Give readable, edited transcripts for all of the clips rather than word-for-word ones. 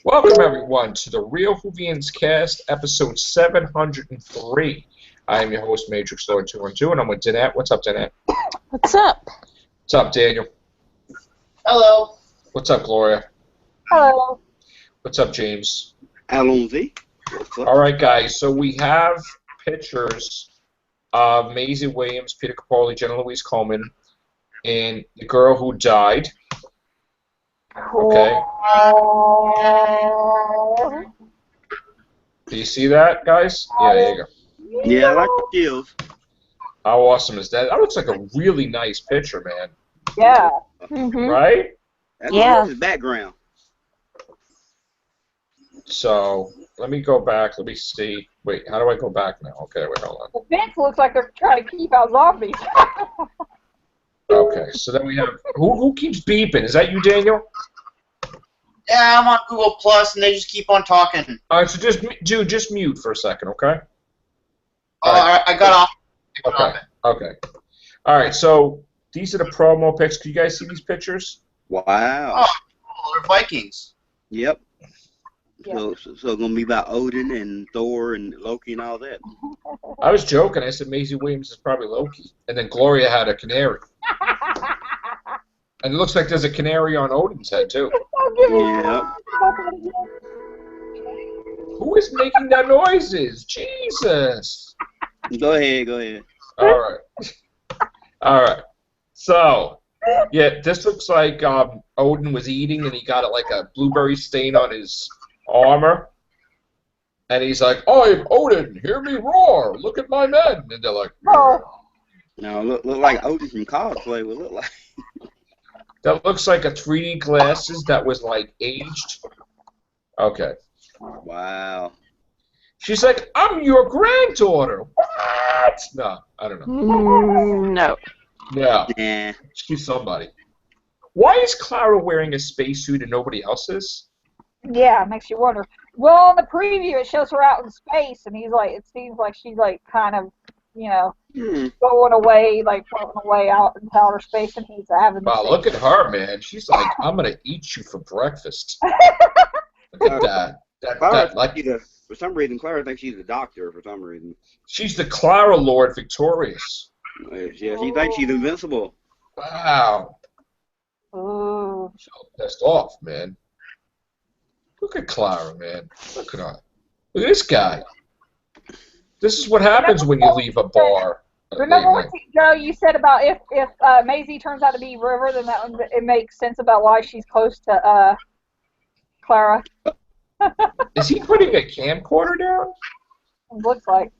Welcome, everyone, to the Real Whovians cast, episode 703. I am your host, Matrix Lord 212, and I'm with Danette. What's up, Danette? What's up? What's up, Daniel? Hello. What's up, Gloria? Hello. What's up, James? Alonzi. All right, guys, so we have pictures of Maisie Williams, Peter Capaldi, Jenna Louise Coleman, and the girl who died. Okay. Do you see that, guys? Yeah, there you go. Yeah, I like the skills. How awesome is that? That looks like a really nice picture, man. Yeah. Right? That's Yeah. his background. So, let me go back. Let me see. Wait, how do I go back now? Okay, wait, hold on. The fence looks like they're trying to keep out zombies. Okay, so then we have... Who keeps beeping? Is that you, Daniel? Yeah, I'm on Google Plus, and they just keep on talking. All right, so just mute for a second, okay? Oh, I got off. Okay. All right, so these are the promo pics. Can you guys see these pictures? Wow. Oh, cool. They're Vikings. Yep. Yeah. So gonna be about Odin and Thor and Loki and all that. I was joking. I said Maisie Williams is probably Loki. And then Gloria had a canary. And it looks like there's a canary on Odin's head, too. Yep. Who is making that noises? Jesus. Go ahead. All right. So, yeah, this looks like Odin was eating and he got like a blueberry stain on his armor. And he's like, I'm Odin, hear me roar, look at my men. And they're like, Oh. No, look like Odin from cosplay would look like. that looks like a 3D glasses that was like aged. Okay. Wow. She's like, I'm your granddaughter. What? No, I don't know. No. No, Nah. she's somebody. Why is Clara wearing a spacesuit and nobody else is? Yeah, it makes you wonder. Well, in the preview, it shows her out in space, and he's like, it seems like she's like kind of, going away, like floating away out into outer space, and he's having. Wow, look at her, man. She's like, I'm gonna eat you for breakfast. Look at that. Clara, Like, for some reason, Clara thinks she's a doctor. For some reason. she's the Clara Lord Victorious. Yeah, she thinks she's invincible. Wow. Ooh. So pissed off, man. Look at Clara, man. Look at her. Look at this guy. This is what happens when you leave a bar. Remember what Joe you said about if Maisie turns out to be River, then it makes sense about why she's close to Clara. Is he putting a camcorder down? It looks like.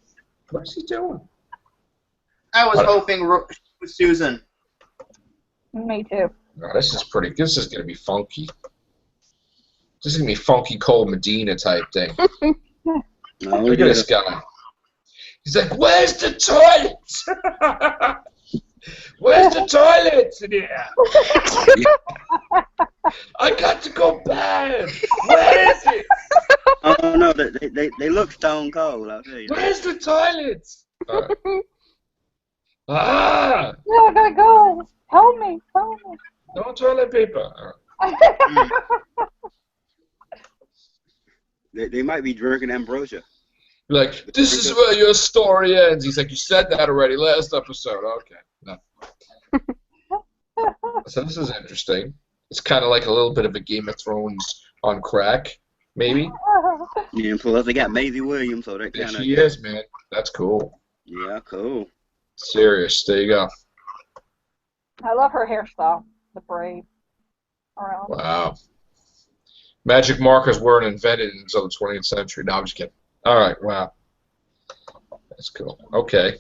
What is he doing? I was hoping with Susan. Me too. No, this is pretty. This is gonna be funky. This is gonna be funky Cole Medina type thing. No, Look at this guy. He's like, "Where's the toilet? Where's the toilet in here? I got to go bad. Where is it? Oh no, they look stone cold. I'll tell you. Where's the toilet? Ah! Yeah, I gotta go. Help me. No toilet paper. They might be drinking ambrosia. Like, this is where your story ends. He's like, you said that already last episode. Okay. No. So this is interesting. It's kind of like a little bit of a Game of Thrones on crack, maybe. Yeah, and plus they got Maisie Williams, so that There kind of. she is, man. That's cool. Yeah, cool. Serious. There you go. I love her hairstyle, the braid around. Wow. Magic markers weren't invented until the 20th century. No, I'm just kidding. All right. Wow. That's cool. Okay.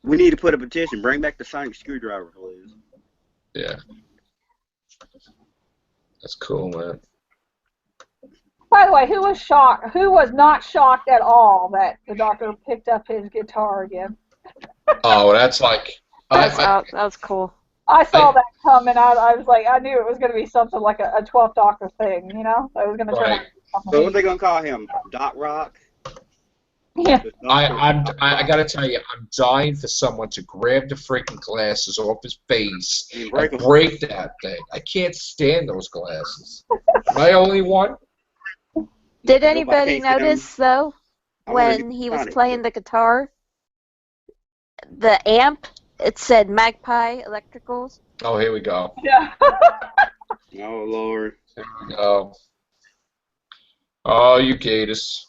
We need to put a petition. Bring back the sonic screwdriver, please. Yeah. That's cool, man. By the way, who was shocked? Who was not shocked at all that the doctor picked up his guitar again? Oh, that's like... That was cool. I saw that coming. I was like, I knew it was going to be something like a 12th Doctor thing, you know? It was going to turn out to be something. So what are they gonna call him? Doc Rock? Yeah. I gotta tell you, I'm dying for someone to grab the freaking glasses off his face and break that thing. I can't stand those glasses. Am I only one? Did Nobody anybody can't sit down. notice, though, I want to when get he was Sonic. playing the guitar, the amp, it said Magpie Electricals? Oh, here we go. Yeah. Oh Lord. Here we go. Oh, you gators.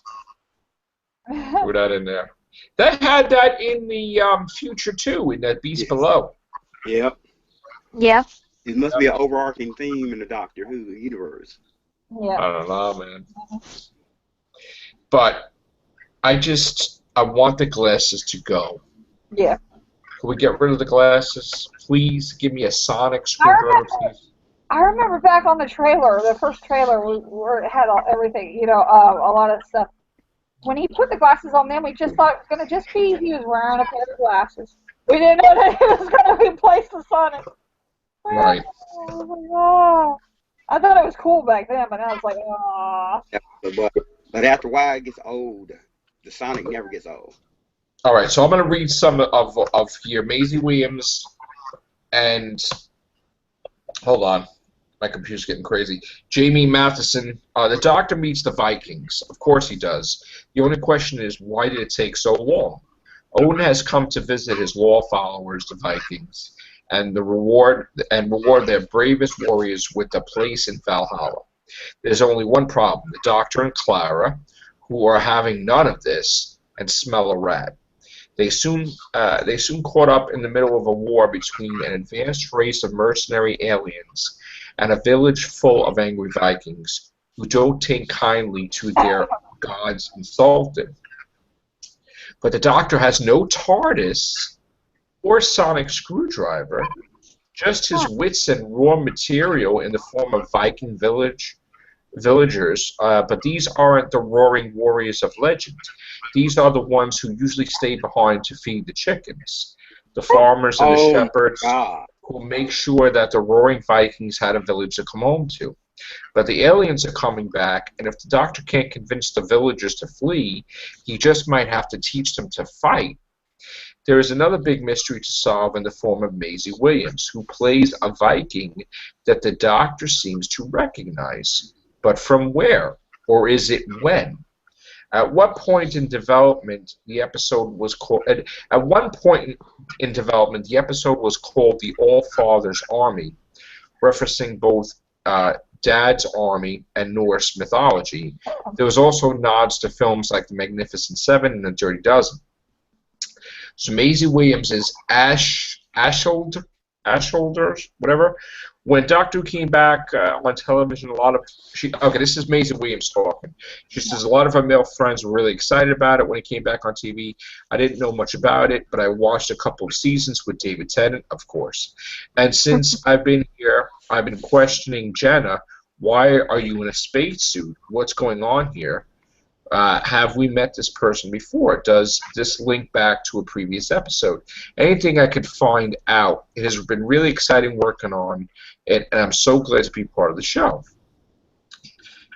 Threw that in there. They had that in the future, too, in that Beast Yes. Below. Yep. Yeah. It must be an overarching theme in the Doctor Who universe. Yeah. I don't know, man. But I want the glasses to go. Yeah. Can we get rid of the glasses? Please give me a sonic screwdriver, please. I remember back on the trailer, the first trailer, where it had everything, a lot of stuff. When he put the glasses on, then we just thought it was going to just be he was wearing a pair of glasses. We didn't know that he was going to replace the Sonic. Right. Oh, my God. I thought it was cool back then, but now it's like, ah. But after a while, it gets old. The Sonic never gets old. All right, so I'm going to read some of here. Maisie Williams and, hold on, my computer's getting crazy. Jamie Matheson, the Doctor meets the Vikings. Of course he does. The only question is, why did it take so long? Odin has come to visit his law followers, the Vikings, and reward their bravest warriors with a place in Valhalla. There's only one problem: the Doctor and Clara, who are having none of this and smell a rat. They soon caught up in the middle of a war between an advanced race of mercenary aliens and a village full of angry Vikings who don't take kindly to their gods insulted. But the Doctor has no TARDIS or sonic screwdriver, just his wits and raw material in the form of Viking villagers, but these aren't the roaring warriors of legend. These are the ones who usually stay behind to feed the chickens, the farmers and the shepherds who make sure that the roaring Vikings had a village to come home to. But the aliens are coming back, and if the Doctor can't convince the villagers to flee, he just might have to teach them to fight. There is another big mystery to solve in the form of Maisie Williams, who plays a Viking that the Doctor seems to recognize. But from where? Or is it when? At what point in development the episode was called? At one point in development, the episode was called "The All Father's Army," referencing both Dad's Army and Norse mythology. There was also nods to films like The Magnificent Seven and The Dirty Dozen. So Maisie Williams is Ashholders, whatever. When Doctor Who came back on television, this is Maisie Williams talking. She says a lot of her male friends were really excited about it when it came back on TV. I didn't know much about it, but I watched a couple of seasons with David Tennant, of course. And since I've been here, I've been questioning Jenna. Why are you in a spacesuit? What's going on here? Have we met this person before? Does this link back to a previous episode? Anything I could find out. It has been really exciting working on it, and I'm so glad to be part of the show.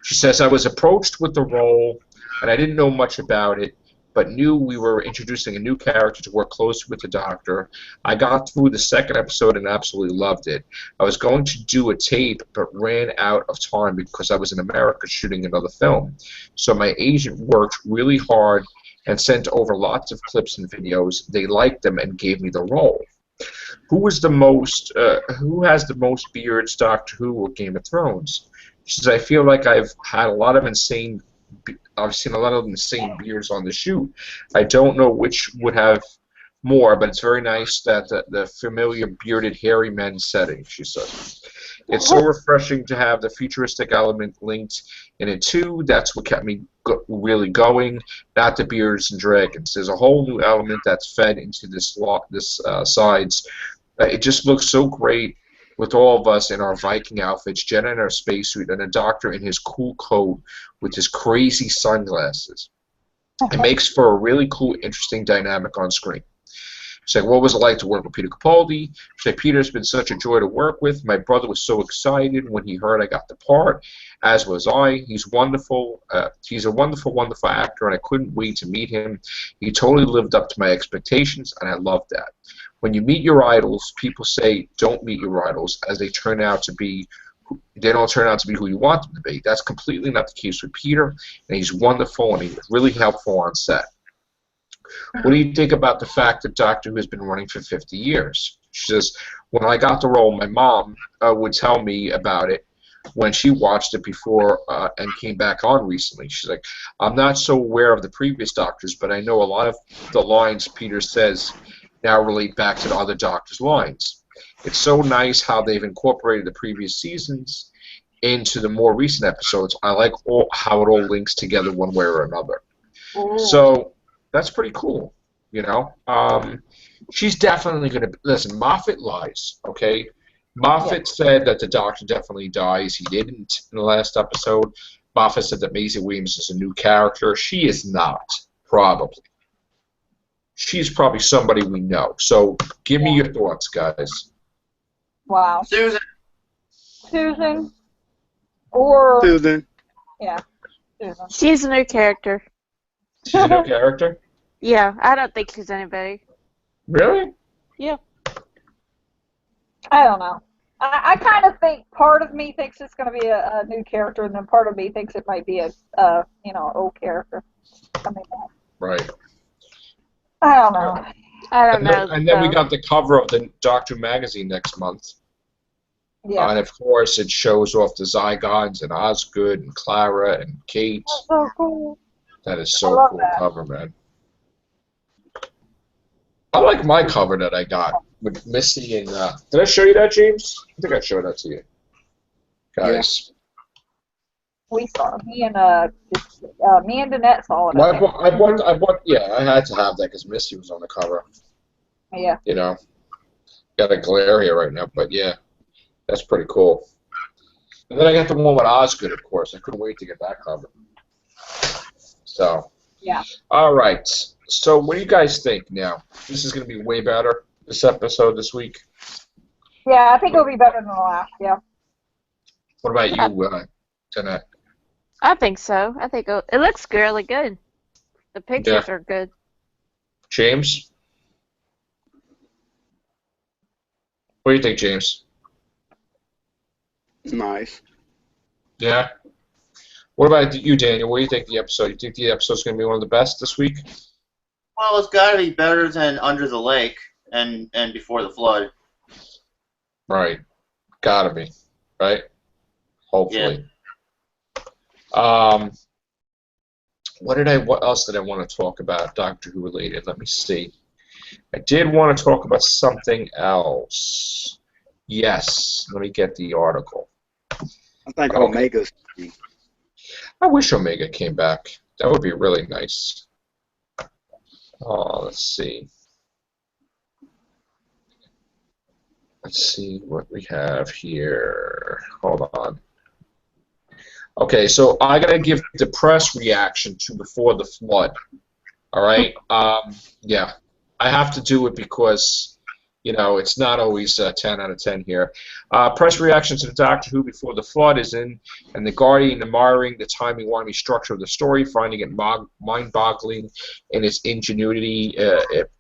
She says, I was approached with the role, and I didn't know much about it, but knew we were introducing a new character to work closely with the Doctor. I got through the second episode and absolutely loved it. I was going to do a tape, but ran out of time because I was in America shooting another film. So my agent worked really hard and sent over lots of clips and videos. They liked them and gave me the role. Who has the most beards, Doctor Who or Game of Thrones? She says, I feel like I've seen a lot of insane beards on the shoot. I don't know which would have more, but it's very nice that the familiar bearded hairy men setting, she says. It's so refreshing to have the futuristic element linked in it too. That's what kept me really going, not the beards and dragons. There's a whole new element that's fed into this sides. It just looks so great with all of us in our Viking outfits, Jenna in her spacesuit, and the Doctor in his cool coat with his crazy sunglasses. It makes for a really cool, interesting dynamic on screen. She's like, what was it like to work with Peter Capaldi? She's like, Peter's been such a joy to work with. My brother was so excited when he heard I got the part, as was I. He's wonderful. He's a wonderful, wonderful actor, and I couldn't wait to meet him. He totally lived up to my expectations, and I loved that. When you meet your idols, people say don't meet your idols, as they turn out to be they don't turn out to be who you want them to be. That's completely not the case with Peter, and he's wonderful, and he was really helpful on set. What do you think about the fact that Doctor Who has been running for 50 years? She says, when I got the role, my mom would tell me about it when she watched it before and came back on recently. She's like, I'm not so aware of the previous Doctors, but I know a lot of the lines Peter says now relate back to the other Doctors' lines. It's so nice how they've incorporated the previous seasons into the more recent episodes. I like how it all links together one way or another. Ooh. So that's pretty cool, you know. She's definitely going to... Listen, Moffat lies, okay? Moffat said that the Doctor definitely dies. He didn't in the last episode. Moffat said that Maisie Williams is a new character. She is not, probably. She's probably somebody we know. So give me your thoughts, guys. Wow. Susan. Susan? Or... Susan. Yeah, Susan. She's a new character. She's a new character? Yeah, I don't think she's anybody. Really? Yeah. I don't know. I kind of think part of me thinks it's going to be a new character, and then part of me thinks it might be a old character coming back. Right. I don't know. I don't know. And then we got the cover of the Doctor magazine next month. Yeah. And of course, it shows off the Zygons and Osgood and Clara and Kate. That's so cool. That is I so love cool that. cover, man. I like my cover that I got with Missy and. Did I show you that, James? I think I showed that to you, guys. We saw me and Danette saw it. Well, I bought. Yeah, I had to have that because Missy was on the cover. Yeah. You know, got a glare here right now, but yeah, that's pretty cool. And then I got the one with Osgood, of course. I couldn't wait to get that cover. So. Yeah. All right. So, what do you guys think now? This is going to be way better, this episode this week. Yeah, I think it'll be better than the last, yeah. What about you, Danette? I think so. I think it looks really good. The pictures are good. James? What do you think, James? Nice. Yeah? What about you, Daniel? What do you think of the episode? You think the episode's going to be one of the best this week? Well, it's got to be better than Under the Lake and Before the Flood. Right. Gotta be. Right? Hopefully. Yeah. What else did I want to talk about Doctor Who related? Let me see. I did want to talk about something else. Yes. Let me get the article. I think Omega's. I wish Omega came back. That would be really nice. Oh, let's see. Let's see what we have here. Hold on. Okay, so I gotta give the press reaction to Before the Flood. All right. Yeah, I have to do it because it's not always 10 out of 10 here. Press reaction to the Doctor Who Before the Flood is in, and The Guardian admiring the timey-wimey structure of the story, finding it mind-boggling in its ingenuity,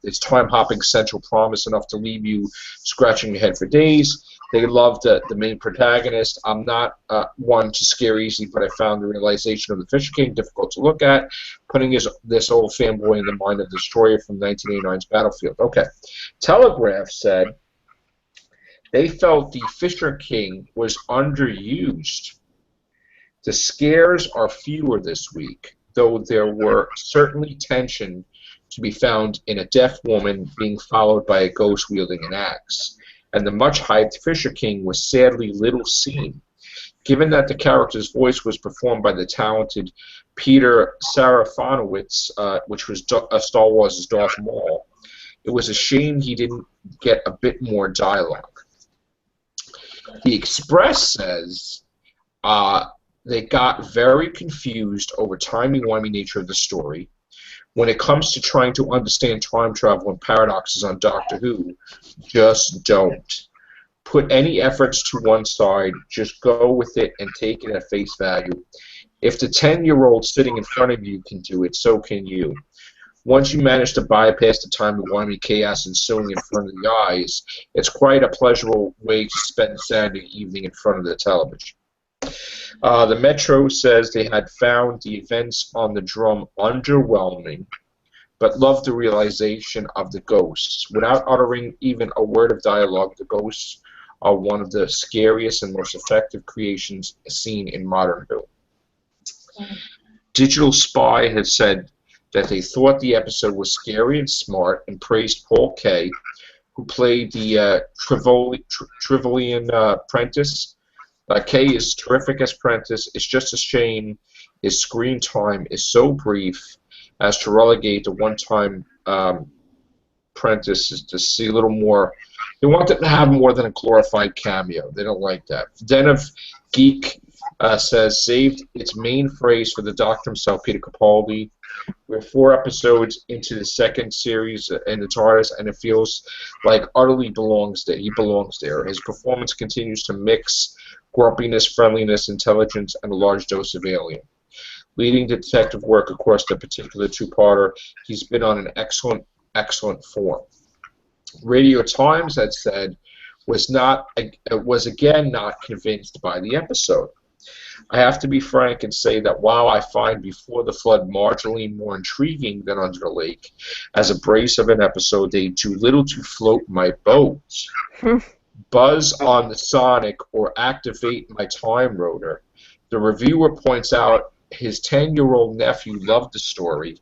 its time-hopping central promise enough to leave you scratching your head for days. They loved the main protagonist. I'm not one to scare easily, but I found the realization of the Fisher King difficult to look at, putting this old fanboy in the mind of the destroyer from 1989's Battlefield. Okay. Telegraph said they felt the Fisher King was underused. The scares are fewer this week, though there were certainly tension to be found in a deaf woman being followed by a ghost wielding an axe. And the much-hyped Fisher King was sadly little seen. Given that the character's voice was performed by the talented Peter Serafinowicz, which was Star Wars' Darth Maul, it was a shame he didn't get a bit more dialogue. The Express says they got very confused over timey-wimey nature of the story. When it comes to trying to understand time travel and paradoxes on Doctor Who, just don't. Put any efforts to one side, just go with it and take it at face value. If the 10-year-old sitting in front of you can do it, so can you. Once you manage to bypass the timey-wimey chaos ensuing in front of the eyes, it's quite a pleasurable way to spend Saturday evening in front of the television. The Metro says they had found the events on the drum underwhelming, but loved the realization of the ghosts. Without uttering even a word of dialogue, the ghosts are one of the scariest and most effective creations seen in modern Who. Digital Spy has said that they thought the episode was scary and smart and praised Paul Kaye, who played the Trevelyan Prentice. Kaye is terrific as Prentice. It's just a shame his screen time is so brief as to relegate the one-time Prentice to see a little more. They want it to have more than a glorified cameo. They don't like that. Den of Geek says, saved its main phrase for the Doctor himself, Peter Capaldi. We're 4 episodes into the second series in the TARDIS, and it feels like utterly belongs there. He belongs there. His performance continues to mix grumpiness, friendliness, intelligence, and a large dose of alien. Leading detective work across the particular two-parter, he's been on an excellent form. Radio Times had said was again not convinced by the episode. I have to be frank and say that while I find Before the Flood marginally more intriguing than Under the Lake, as a brace of an episode, they do little to float my boat. Buzz on the Sonic or activate my time rotor. The reviewer points out his 10-year-old nephew loved the story.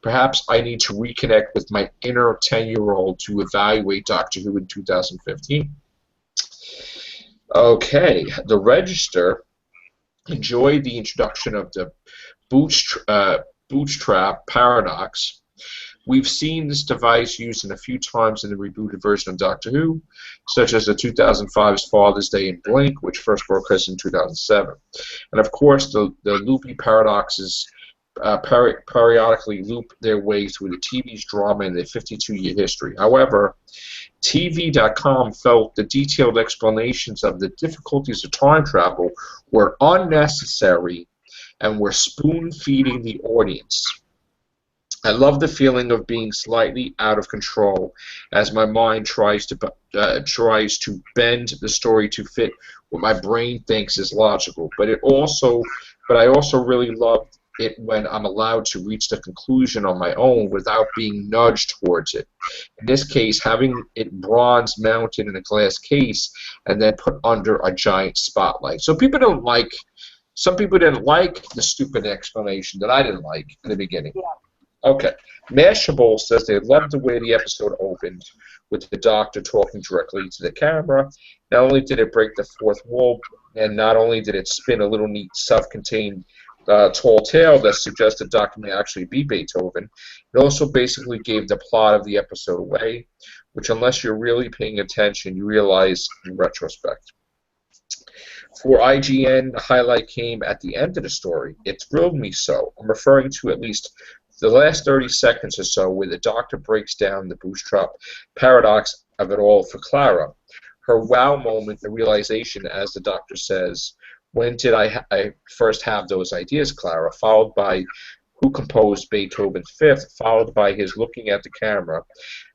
Perhaps I need to reconnect with my inner 10-year-old to evaluate Doctor Who in 2015. Okay, the Register enjoyed the introduction of the bootstrap paradox. We've seen this device used a few times in the rebooted version of Doctor Who, such as the 2005's Father's Day in Blink, which first broadcast in 2007. And of course, the loopy paradoxes periodically loop their way through the TV's drama in their 52-year history. However, TV.com felt the detailed explanations of the difficulties of time travel were unnecessary and were spoon-feeding the audience. I love the feeling of being slightly out of control as my mind tries to bend the story to fit what my brain thinks is logical. But I also really love it when I'm allowed to reach the conclusion on my own without being nudged towards it. In this case, having it bronze mounted in a glass case and then put under a giant spotlight. So some people didn't like the stupid explanation that I didn't like in the beginning. Yeah. Okay. Mashable says they loved the way the episode opened with the Doctor talking directly to the camera. Not only did it break the fourth wall, and not only did it spin a little neat self-contained tall tale that suggests the Doctor may actually be Beethoven, it also basically gave the plot of the episode away, which unless you're really paying attention, you realize in retrospect. For IGN, the highlight came at the end of the story. It thrilled me so. I'm referring to at least the last 30 seconds or so where the Doctor breaks down the bootstrap paradox of it all for Clara. Her wow moment, the realization, as the Doctor says, when did I first have those ideas, Clara, followed by who composed Beethoven's Fifth, followed by his looking at the camera,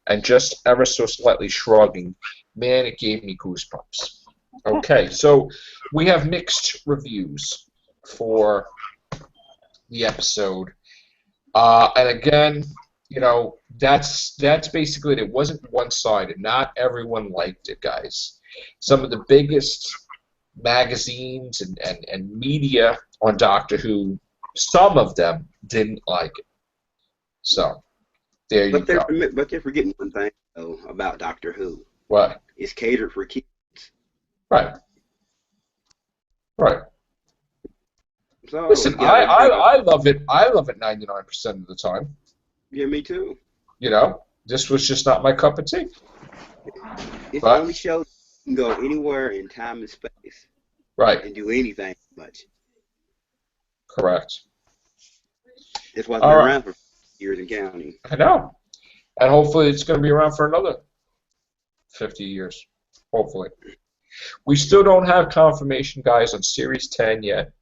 and just ever so slightly shrugging, man, it gave me goosebumps. Okay, so we have mixed reviews for the episode. And again, you know, that's basically it. It wasn't one-sided. Not everyone liked it, guys. Some of the biggest magazines and media on Doctor Who, some of them didn't like it. So, there you go. But they're forgetting one thing, though, about Doctor Who. What? It's catered for kids. Right. Right. So, listen, I love it. I love it 99% of the time. Yeah, me too. You know, this was just not my cup of tea. It's the only show that can go anywhere in time and space. Right. And do anything much. Correct. That's why it's been around for years and counting. I know. And hopefully it's going to be around for another 50 years. Hopefully. We still don't have confirmation, guys, on Series 10 yet.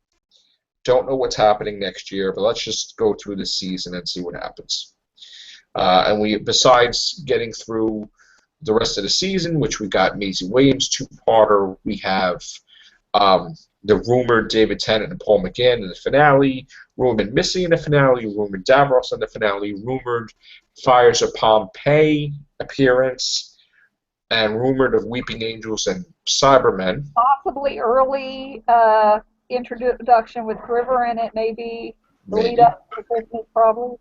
Don't know what's happening next year, but let's just go through the season and see what happens. And we, besides getting through the rest of the season, which we got Maisie Williams 2-parter, we have the rumored David Tennant and Paul McGann in the finale, rumored Missy in the finale, rumored Davros in the finale, rumored Fires of Pompeii appearance, and rumored of Weeping Angels and Cybermen. Possibly early introduction with River in it, maybe. The lead up to Christmas, probably.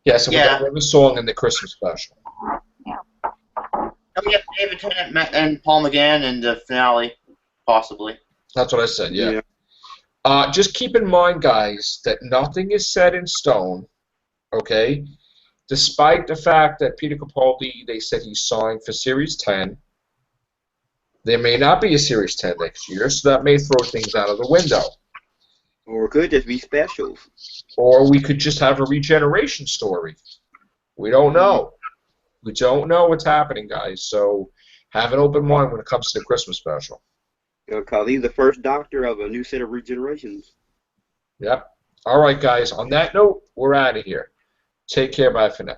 Yeah, so we got another song in the Christmas special. Yeah. And we have David Tennant and Paul McGann in the finale, possibly. That's what I said, yeah. Just keep in mind, guys, that nothing is set in stone, okay? Despite the fact that Peter Capaldi, they said he's signed for Series 10, there may not be a Series 10 next year, so that may throw things out of the window. Or it could just be specials. Or we could just have a regeneration story. We don't know. We don't know what's happening, guys, so have an open mind when it comes to the Christmas special. Because he's the first Doctor of a new set of regenerations. Yep. All right, guys. On that note, we're out of here. Take care. Bye for now.